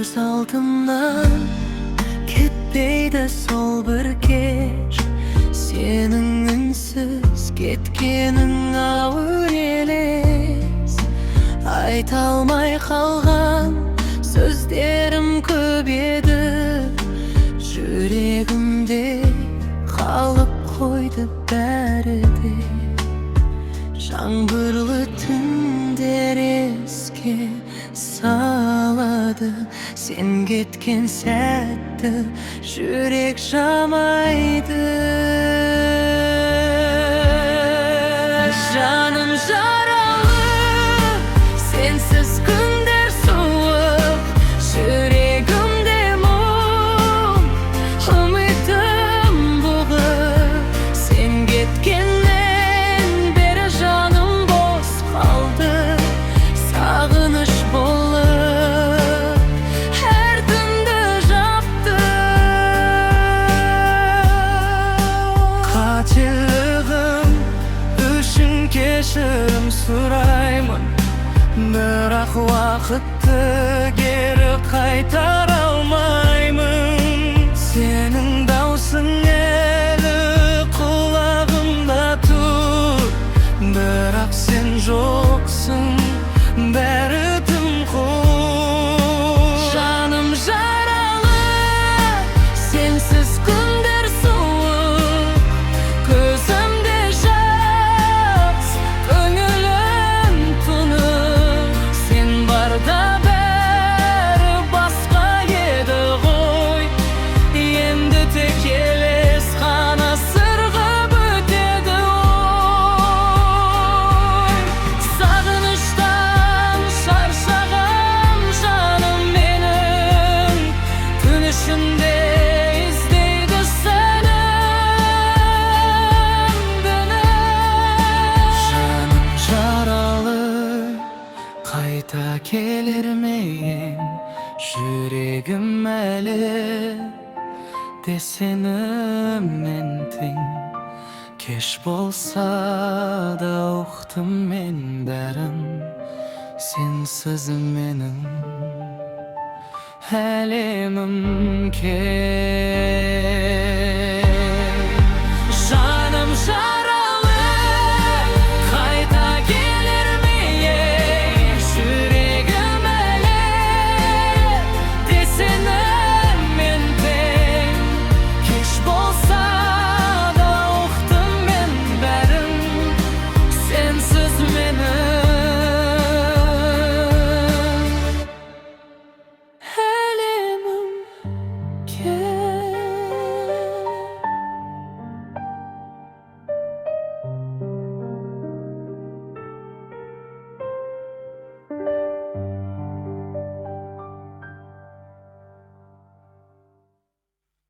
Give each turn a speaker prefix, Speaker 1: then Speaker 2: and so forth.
Speaker 1: Göz aldımdan ketmeydi sol bir kez. Senin ünsüz ketkenin ağır eles. Aytalmay kalgan sözlerim köp edi. Yüreğimde kalıp koydu bäride. Жаңбырлы түндер еске салады. Сен кеткен сәтті жүрек жамайды. Жаным жаралы, сенсіз күндер суық. Жүрегімде мұң, үмітім бұғып. Сен кеткеннен бері жаным бос қалды. Сағыныш болып әр түнді жапты. Қателігім үшін кешірім сұраймын, бірақ уақытты кері қайтара алмаймын. Сенің даусың әлі құлағымда тұр, бірақ сен жоқсың, бәрі тым қор. Жаным жаралы, сенсіз күндер суық. Көзімде жас, көңілім тұнық. Сен барда бәрі басқа еді ғой. Енді тек елес қана сырғып өтеді ой. Сағыныштан шаршаған жаным менің, түн ішінде іздейді сәнімдіні. Жаным жаралы, қайта келер мейін, жүрегім әлі де сенімен тең. Кеш болса да ұқтым мен бәрін, сенсіз менің әлемім кеш.